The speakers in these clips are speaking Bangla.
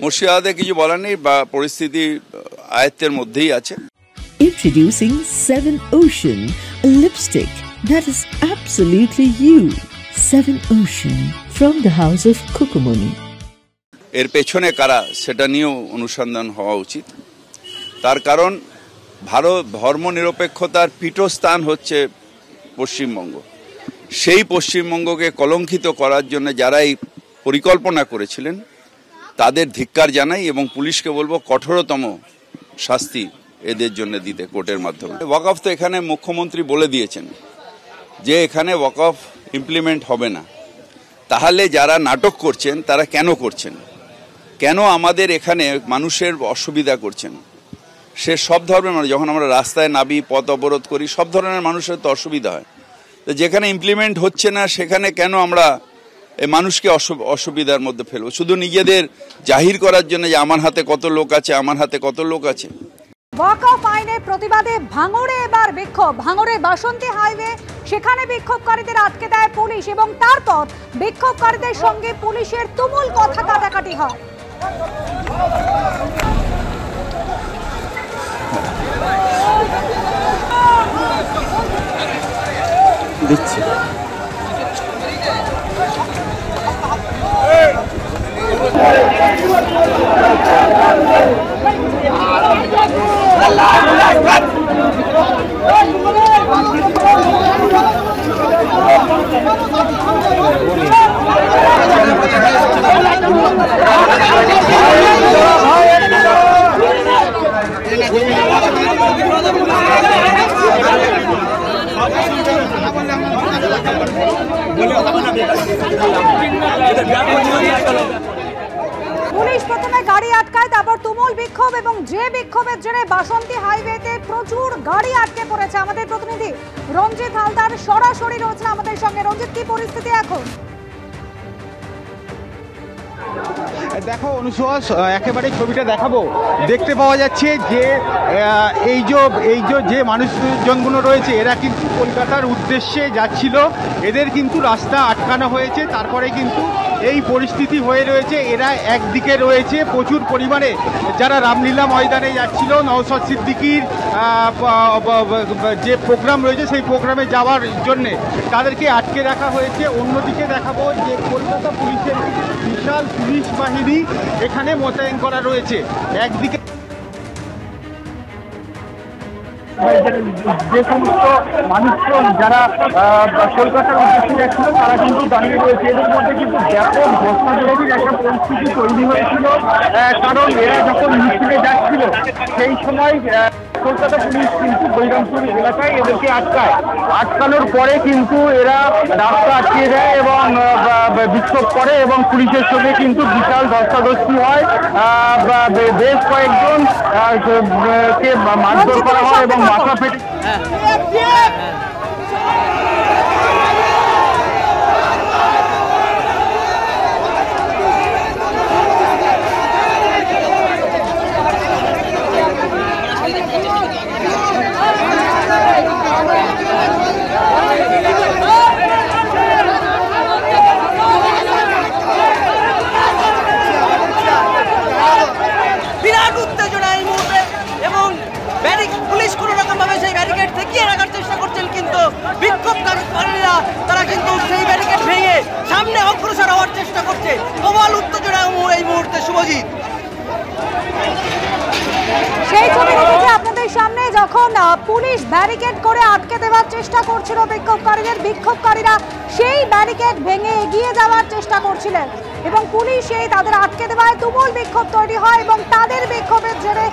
মুর্শিদাবাদে কিছু বলার নেই, বা পরিস্থিতি আয়ত্তের মধ্যেই আছে। Introducing 7 Ocean, a lipstick that is absolutely you. 7 Ocean from the house of Kukumuni. এর পেছনে কারা সেটা নিয়েও অনুসন্ধান হওয়া উচিত। তার কারণ ভারত ধর্মনিরপেক্ষতার পীঠস্থান হচ্ছে পশ্চিমবঙ্গ। সেই পশ্চিমবঙ্গকে কলঙ্কিত করার জন্য যারা এই পরিকল্পনা করেছিলেন তাদের ধিক্কার জানাই, এবং পুলিশকে বলবো কঠোরতম শাস্তি এদের জন্য দিতে কোর্টের মাধ্যমে। ওয়াকফ তো এখানে মুখ্যমন্ত্রী বলে দিয়েছেন যে এখানে ওয়াকফ ইমপ্লিমেন্ট হবে না। তাহলে যারা নাটক করছেন তারা কেন করছেন, কেন আমাদের এখানে মানুষের অসুবিধা করছেন? সে সব ধর্মের মানুষ, যখন আমরা রাস্তায় নামি, পথ অবরোধ করি, সব ধরনের মানুষের তো অসুবিধা হয়। তো যেখানে ইমপ্লিমেন্ট হচ্ছে না সেখানে কেন আমরা এই মানুষকে অসুবিধার মধ্যে ফেলবো, শুধু নিজেদের জাহির করার জন্য যে আমার হাতে কত লোক আছে, আমার হাতে কত লোক আছে। ওয়াকফ আইনের প্রতিবাদে ভাঙড়ে এবার বিক্ষোভ। ভাঙড়ে বাসন্তী হাইওয়ে, সেখানে বিক্ষোভকারীদের আটকে দেয় পুলিশ এবং তারপর বিক্ষোভকারীদের সঙ্গে পুলিশের তুমুল কথা কাটাকাটি হয়। দিচ্ছি পুলিশ প্রথমে গাড়ি আটকায়, তারপর তুমুল বিক্ষোভ, এবং যে বিক্ষোভের জন্য বাসন্তী হাইওয়েতে প্রচুর গাড়ি আটকে পড়েছে। আমাদের প্রতিনিধি রঞ্জিত হালদার সরাসরি রয়েছে আমাদের সঙ্গে। রঞ্জিত, কি পরিস্থিতি এখন? দেখো অনুসোয়াস, একেবারে ছবিটা দেখাবো। দেখতে পাওয়া যাচ্ছে যে এই যে মানুষজনগুলো রয়েছে এরা কিন্তু কলকাতার উদ্দেশ্যে যাচ্ছিল, এদের কিন্তু রাস্তা আটকানো হয়েছে। তারপরে কিন্তু এই পরিস্থিতি হয়ে রয়েছে। এরা একদিকে রয়েছে প্রচুর পরিমাণে যারা রামলীলা ময়দানে যাচ্ছিল, নওশাদ সিদ্দিকীর যে প্রোগ্রাম রয়েছে সেই প্রোগ্রামে যাওয়ার জন্যে তাদেরকে আটকে রাখা হয়েছে। অন্যদিকে দেখাবো যে কলকাতা পুলিশের বিশাল পুলিশ বাহিনী এখানে মোতায়েন করা রয়েছে। একদিকে যে সমস্ত মানুষজন যারা কলকাতার উদ্দেশ্যে যাচ্ছিল তারা কিন্তু দাঁড়িয়ে রয়েছে। এদের মধ্যে কিন্তু ব্যাপক ধস্তাধস্তির একটা পরিস্থিতি তৈরি হয়েছিল, কারণ এরা যখন মিছিলে যাচ্ছিল সেই সময় কলকাতা পুলিশ কিন্তু বৈরামপুর এলাকায় এদেরকে আটকানোর পরে কিন্তু এরা রাস্তা আটকিয়ে দেয় এবং বিক্ষোভ করে, এবং পুলিশের সঙ্গে কিন্তু বিশাল ধস্তাধস্তি হয়। বেশ কয়েকজন কে মারধর করা হয় এবং মাথা ফেটে বিরাট উত্তেজনা এই মুহূর্তে, এবং পুলিশ কোনো রকম ভাবে সেই ব্যারিকেড ঠেকিয়ে রাখার চেষ্টা করছেন, কিন্তু বিক্ষোভকারীরা তারা কিন্তু সেই ব্যারিকেড ভেঙে সামনে অগ্রসর হওয়ার চেষ্টা করছে। প্রবল উত্তেজনা এই মুহূর্তে। শুভজিৎ, সেই ছবি রেখেছে আপনাদের সামনে, যখন পুলিশ ব্যারিকেড করে আটকে দেওয়ার চেষ্টা করছিল বিক্ষোভকারীরা সেই ব্যারিকেড ভেঙে এগিয়ে যাওয়ার চেষ্টা করছিলেন, এবং পুলিশ সেই তাদের আটকে দেওয়ায় তুমুল বিক্ষোভ তৈরি হয়, এবং তাদের বিক্ষোভের জেরে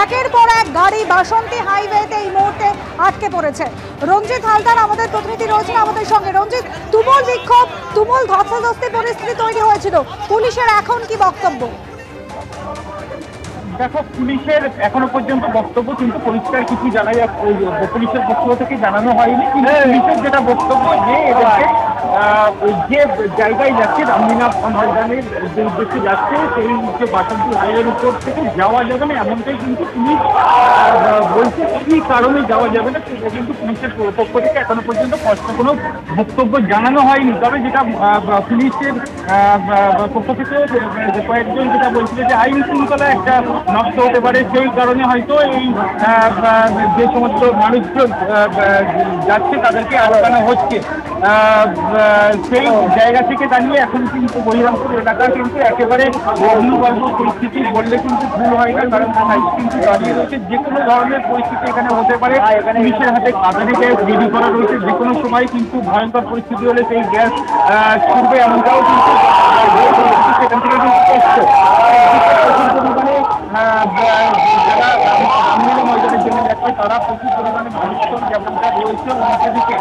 একের পর এক গাড়ি বাসন্তী হাইওয়েতে এই মুহূর্তে আটকে পড়েছে। রঞ্জিত হালদার আমাদের প্রতিনিধি রয়েছেন আমাদের সঙ্গে। রঞ্জিত, তুমুল বিক্ষোভ, তুমুল ধস্তাধস্তি পরিস্থিতি তৈরি হয়েছিল, পুলিশের এখন কি বক্তব্য? দেখো, পুলিশের এখনো পর্যন্ত বক্তব্য কিন্তু পরিষ্কার কিছু জানা যাচ্ছে, পুলিশের পক্ষ থেকে জানানো হয়নি। কিন্তু পুলিশের যেটা বক্তব্য যে এদেরকে যে জায়গায় যাচ্ছে রামলীলা ময়দানের যে উদ্দেশ্যে যাচ্ছে সেই যে বাসন্তী হাইওয়ের উপর থেকে যাওয়া যাবে না এমনটাই কিন্তু পুলিশ বলছে। কি কারণে যাওয়া যাবে না সেটা কিন্তু পুলিশের পক্ষ থেকে এখনো পর্যন্ত স্পষ্ট কোনো বক্তব্য জানানো হয়নি। তবে যেটা পুলিশের পক্ষ থেকে কয়েকজন যেটা বলছিল যে আইন শৃঙ্খলা একটা নষ্ট হতে পারে, সেই কারণে হয়তো এই যে সমস্ত মানুষজন যাচ্ছে তাদেরকে আটকানো হচ্ছে। সেই জায়গা থেকে দাঁড়িয়ে এখন কিন্তু বহিরামপুর এলাকা কিন্তু একেবারে অগ্নিগর্ভ পরিস্থিতি বললে কিন্তু ভুল হয় না, কারণ কিন্তু দাঁড়িয়ে রয়েছে। যে কোনো ধরনের পরিস্থিতি এখানে হতে পারে। পুলিশের হাতে কাঁদানি গ্যাস রেডি করা রয়েছে, যে কোনো সময় কিন্তু ভয়ঙ্কর পরিস্থিতি হলে সেই গ্যাস ছুটবে এমনটাও কিন্তু সেখান থেকে কিন্তু স্পষ্ট। যারা রামলীলা ময়দানের জন্য যাচ্ছে তারা প্রচুর পরিমাণে মানুষজন যেমনটা রয়েছে, অন্যদিকে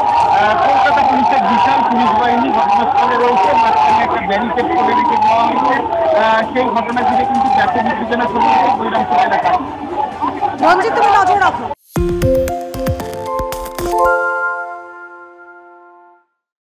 কলকাতা পুলিশের বিশাল পুলিশ বাহিনী ঘটনাস্থলে রয়েছে, মাঝখানে একটা ব্যারিকেড করে রেখে দেওয়া হয়েছে। সেই ঘটনা ঘিরে কিন্তু ব্যাপক উত্তেজনা ছড়িয়েছে বৈরামপুর এলাকায়। রঞ্জিত, তুমি নজর রাখো।